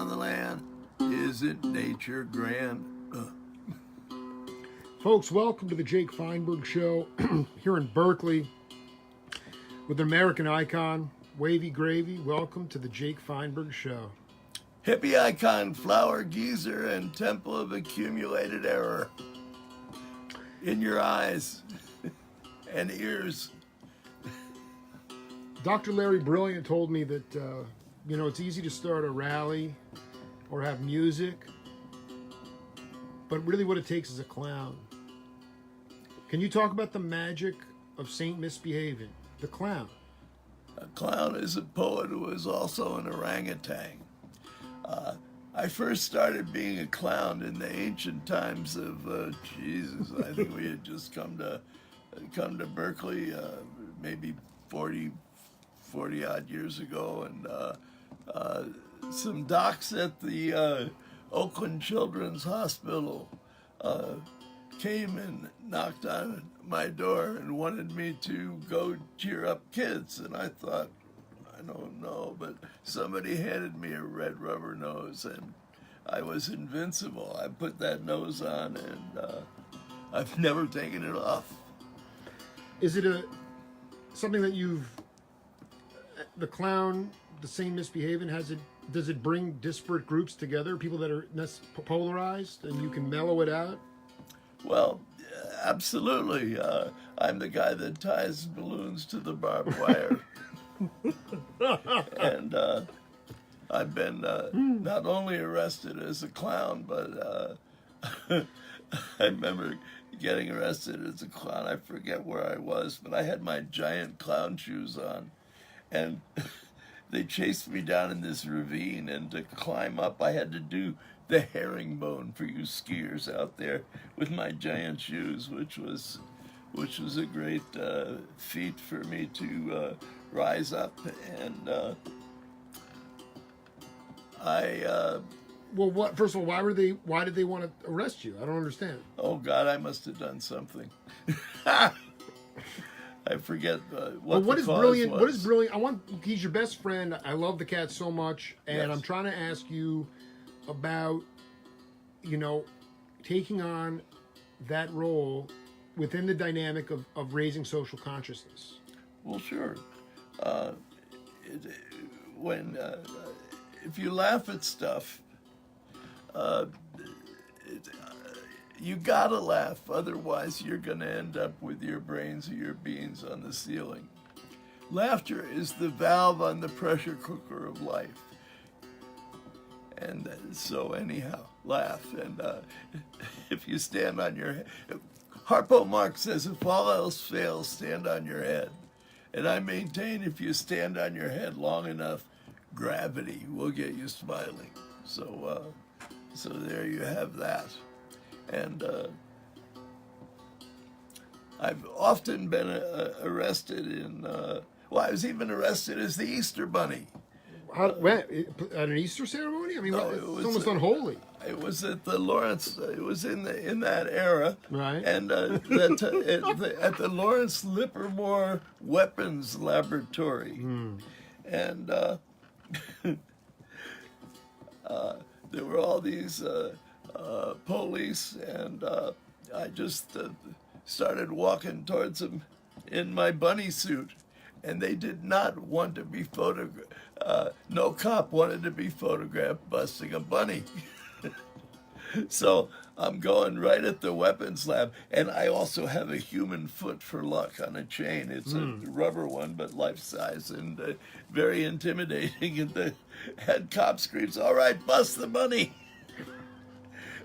on the land. Isn't nature grand? Folks, welcome to the Jake Feinberg Show here in Berkeley with an American icon, Wavy Gravy. Welcome to the Jake Feinberg Show. Hippie icon, flower geezer, and temple of accumulated error. In your eyes and ears. Dr. Larry Brilliant told me that, it's easy to start a rally or have music, but really what it takes is a clown. Can you talk about the magic of Saint Misbehaving, the clown? A clown is a poet who is also an orangutan. I first started being a clown in the ancient times of Jesus. I think we had just come to Berkeley maybe 40 odd years ago, and some docs at the Oakland Children's Hospital came and knocked on my door and wanted me to go cheer up kids, and I thought, I don't know, but somebody handed me a red rubber nose, and I was invincible. I put that nose on, and I've never taken it off. Is it something that the clown, the Saint Misbehaving, does it bring disparate groups together, people that are polarized, and you can mellow it out? Well, absolutely. I'm the guy that ties balloons to the barbed wire. And I've been not only arrested as a clown, but I remember getting arrested as a clown. I forget where I was, but I had my giant clown shoes on. And they chased me down in this ravine, and to climb up, I had to do the herringbone for you skiers out there with my giant shoes, which was a great feat for me to rise up. And Well, first of all, why did they want to arrest you? I don't understand. Oh God, I must have done something. I forget what is the cause brilliant? was. What is brilliant? He's your best friend. I love the cat so much, and Yes. I'm trying to ask you about, taking on that role within the dynamic of raising social consciousness. Well, sure. If you laugh at stuff, you gotta laugh. Otherwise, you're gonna end up with your brains or your beans on the ceiling. Laughter is the valve on the pressure cooker of life. And so anyhow, laugh. And if you stand on your head, Harpo Marx says, if all else fails, stand on your head. And I maintain if you stand on your head long enough, gravity will get you smiling. So there you have that. And I've often been arrested I was even arrested as the Easter Bunny. At an Easter ceremony? I mean, No, it's it was, almost unholy. It was at the Lawrence. It was in that era, Right. And at the Lawrence Livermore Weapons Laboratory, and there were all these police, and I just started walking towards them in my bunny suit, and they did not want to be photographed. No cop wanted to be photographed busting a bunny. So I'm going right at the weapons lab, and I also have a human foot for luck on a chain. It's a rubber one, but life-size, and very intimidating. And the head cop screams, "All right, bust the bunny."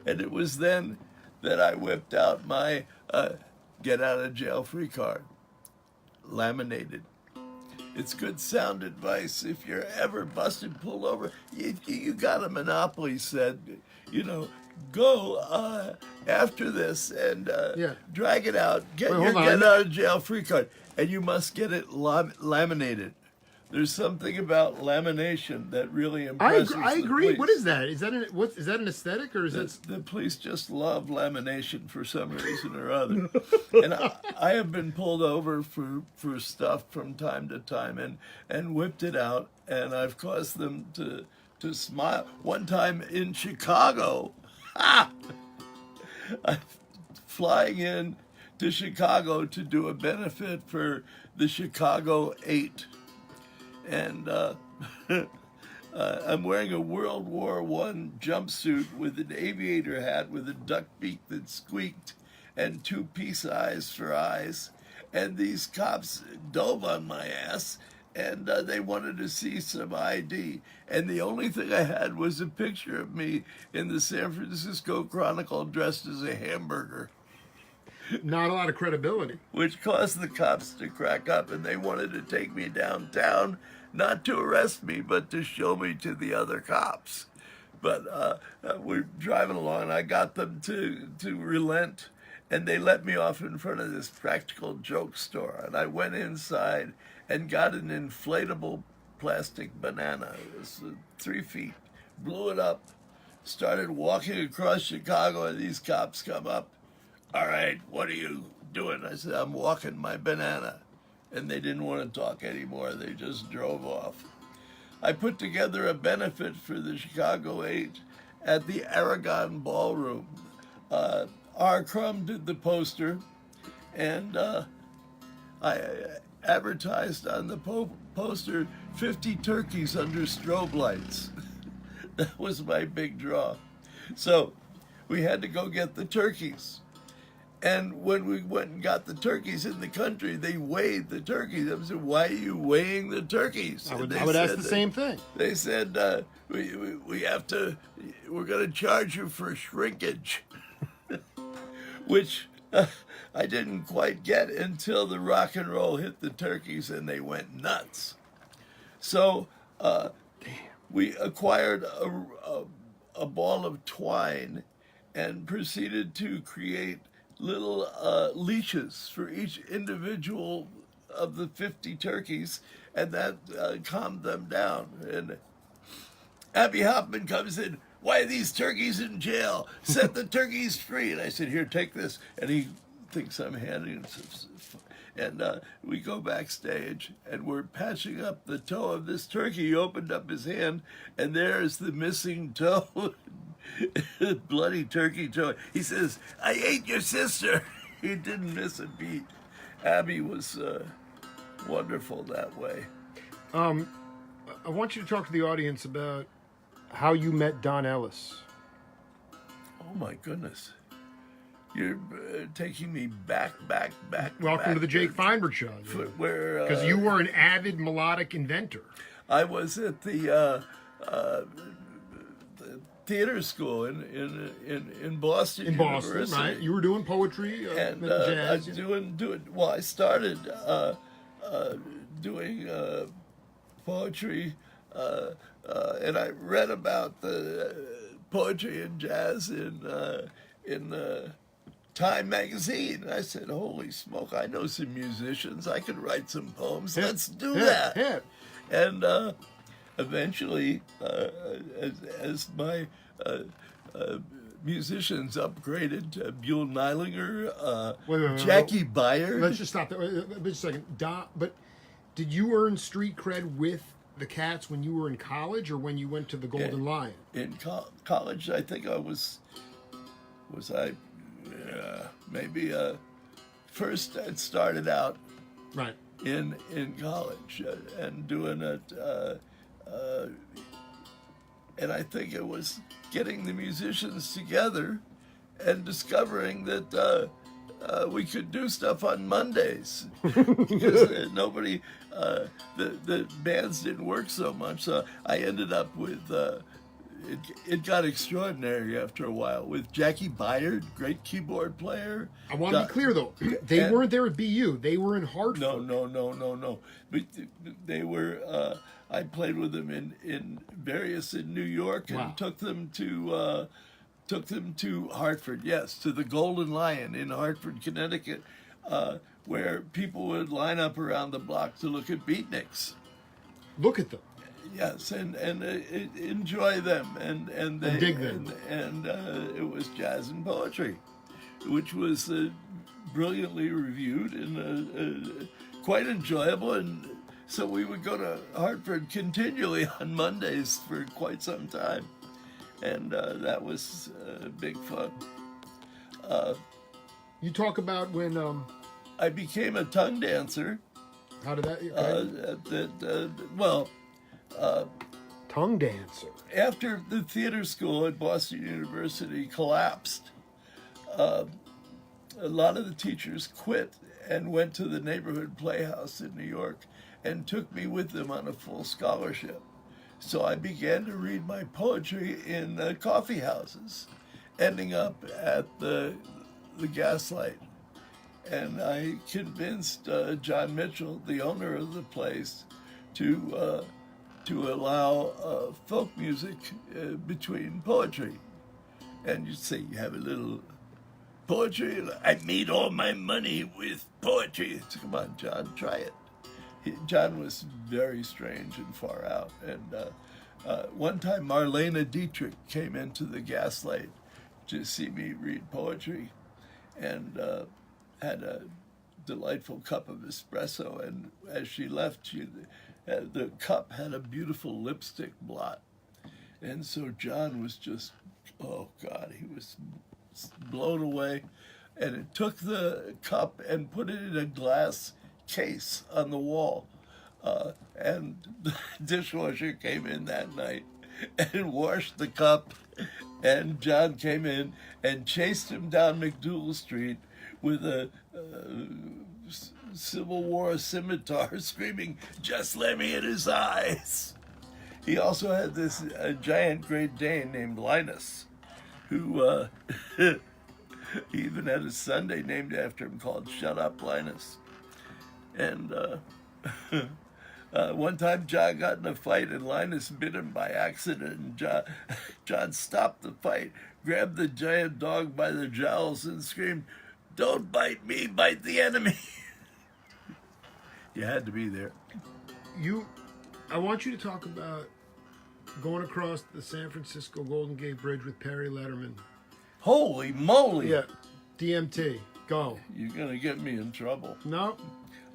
And it was then that I whipped out my get-out-of-jail-free card, laminated. It's good sound advice. If you're ever busted, pulled over, you got a monopoly set, go after this and drag it out, get your get-out-of-jail-free card, and you must get it laminated. There's something about lamination that really impresses I agree. the police. What is that? Is that an aesthetic, or is it? The police just love lamination for some reason or other. And I have been pulled over for stuff from time to time and whipped it out, and I've caused them to to smile. One time in Chicago, I'm flying in to Chicago to do a benefit for the Chicago 8. And I'm wearing a World War I jumpsuit with an aviator hat with a duck beak that squeaked and 2 peace eyes for eyes. And these cops dove on my ass, and they wanted to see some ID. And the only thing I had was a picture of me in the San Francisco Chronicle dressed as a hamburger. Not a lot of credibility. Which caused the cops to crack up, and they wanted to take me downtown, not to arrest me, but to show me to the other cops. But we're driving along, and I got them to relent, and they let me off in front of this practical joke store. And I went inside and got an inflatable plastic banana. It was 3 feet, blew it up, started walking across Chicago, and these cops come up. All right, what are you doing? I said, I'm walking my banana. And they didn't want to talk anymore. They just drove off. I put together a benefit for the Chicago 8 at the Aragon Ballroom. R. Crumb did the poster, and I advertised on the poster 50 turkeys under strobe lights. That was my big draw. So we had to go get the turkeys. And when we went and got the turkeys in the country, they weighed the turkeys. I said, why are you weighing the turkeys? I would ask the same thing. They said, we have to, we're going to charge you for shrinkage, which I didn't quite get until the rock and roll hit the turkeys and they went nuts. So we acquired a ball of twine and proceeded to create little leashes for each individual of the 50 turkeys, and that calmed them down. And Abby Hoffman comes in, why are these turkeys in jail? Set the turkeys free. And I said, here, take this. And he thinks I'm handing him some. And we go backstage, and we're patching up the toe of this turkey. He opened up his hand, and there's the missing toe. Bloody turkey toe. He says, I ate your sister. He didn't miss a beat. Abby was wonderful that way. I want you to talk to the audience about how you met Don Ellis. Oh my goodness. You're taking me back. Welcome to the Jake Feinberg Show. Because you were an avid melodic inventor. I was at the theater school in Boston. In Boston, University. right? You were doing poetry and jazz. I started doing poetry, and I read about the poetry and jazz in Time magazine. And I said, holy smoke, I know some musicians. I could write some poems. Let's do that. And eventually, as my musicians upgraded to Buell Neilinger, Wait, Jackie Byard. Let's just stop there. Wait a second. But did you earn street cred with the Cats when you were in college or when you went to the Golden Lion? In college, I think I was maybe first I started out right in college and doing it, and I think it was getting the musicians together and discovering that we could do stuff on Mondays because nobody, the bands didn't work so much. So I ended up with, it got extraordinary after a while with Jackie Byard, great keyboard player. I want to be clear though, they weren't there at BU. They were in Hartford. No. But they were, I played with them in various in New York and took them to Hartford, yes, to the Golden Lion in Hartford, Connecticut, where people would line up around the block to look at beatniks. Look at them. Yes, and enjoy them, and they dig them. And it was jazz and poetry, which was brilliantly reviewed and quite enjoyable. And So we would go to Hartford continually on Mondays for quite some time. And that was big fun. You talk about when I became a tongue dancer. how did that? Tongue dancer. After the theater school at Boston University collapsed, a lot of the teachers quit and went to the neighborhood playhouse in New York and took me with them on a full scholarship. So I began to read my poetry in coffee houses, ending up at the Gaslight. And I convinced John Mitchell, the owner of the place, to allow folk music between poetry. And you'd say, you have a little poetry? I made all my money with poetry. So, come on, John, try it. John was very strange and far out. And one time, Marlene Dietrich came into the Gaslight to see me read poetry and had a delightful cup of espresso. And as she left, the cup had a beautiful lipstick blot. And so John was just, oh God, he was blown away. And it took the cup and put it in a glass case on the wall. And the dishwasher came in that night and washed the cup. And John came in and chased him down McDougal Street with a Civil War scimitar, screaming, "Just let me in his eyes." He also had this giant Great Dane named Linus, who he even had a Sunday named after him called Shut Up Linus. And one time John got in a fight and Linus bit him by accident. And John stopped the fight, grabbed the giant dog by the jowls and screamed, "Don't bite me, bite the enemy." You had to be there. I want you to talk about going across the San Francisco Golden Gate Bridge with Perry Letterman. Holy moly! Yeah, DMT. Go. You're gonna get me in trouble. No.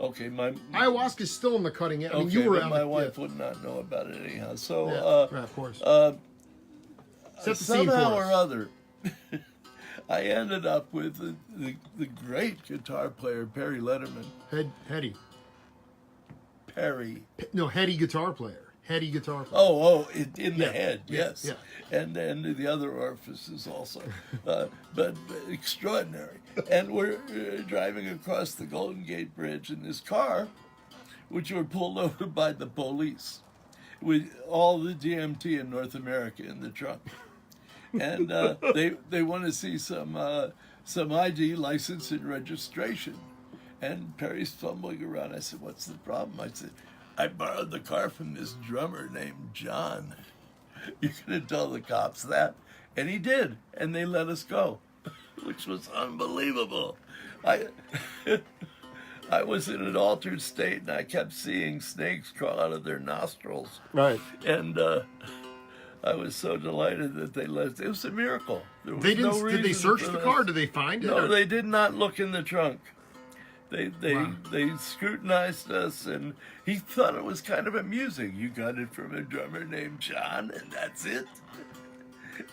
Okay, ayahuasca's still in the cutting edge. I mean, okay, you were but my wife would not know about it anyhow. So, yeah, of course. Set the somehow or other, I ended up with the great guitar player Perry Letterman. Hetty. Perry. No, Hetty guitar player. Hetty guitar player. Oh, in the head, yes. Yeah. And then the other orifices also. But extraordinary. And we're driving across the Golden Gate Bridge in this car, which were pulled over by the police, with all the DMT in North America in the trunk. And they want to see some ID, license, and registration. And Perry's fumbling around. I said, "What's the problem?" I said, "I borrowed the car from this drummer named John. You're going to tell the cops that?" And he did. And they let us go, which was unbelievable. I was in an altered state, and I kept seeing snakes crawl out of their nostrils. Right. And I was so delighted that they let. It was a miracle. There was did they search the car? Did they find it? No, they did not look in the trunk. They scrutinized us, and he thought it was kind of amusing. You got it from a drummer named John, and that's it.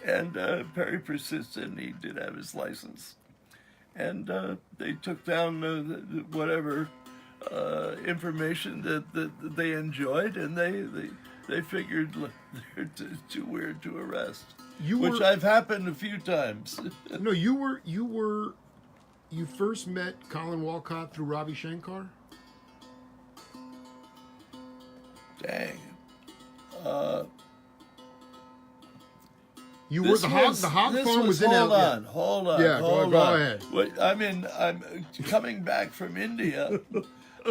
And Perry persisted, and he did have his license. And they took down whatever information that they enjoyed, and they figured they're too weird to arrest. Which I've happened a few times. No, you first met Colin Walcott through Ravi Shankar? Dang. You were the hog farm was in LA. Hold on. Yeah, go ahead. Wait, I'm coming back from India.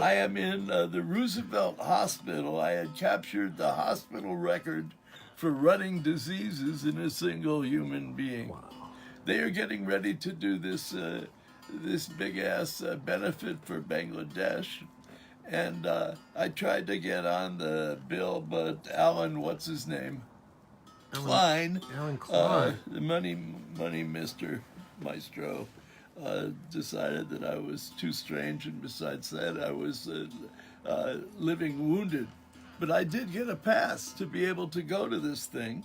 I am in the Roosevelt Hospital. I had captured the hospital record for running diseases in a single human being. Wow. They are getting ready to do this big-ass benefit for Bangladesh. And I tried to get on the bill, but Alan, what's his name? Klein. Alan Klein. The money Mr. Maestro decided that I was too strange, and besides that, I was living wounded. But I did get a pass to be able to go to this thing.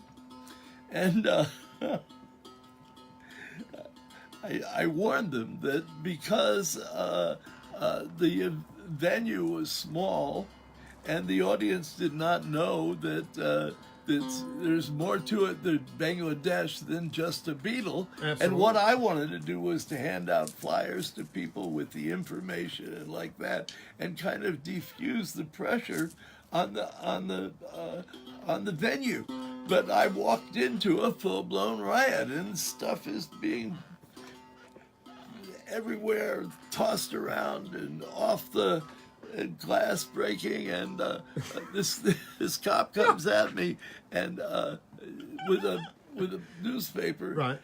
And I warned them that because the venue was small and the audience did not know that there's more to it than Bangladesh than just a beetle. Absolutely. And what I wanted to do was to hand out flyers to people with the information and like that, and kind of defuse the pressure on the venue. But I walked into a full-blown riot, and stuff is being everywhere, tossed around and off the glass breaking, and this cop comes at me and with a newspaper, Right.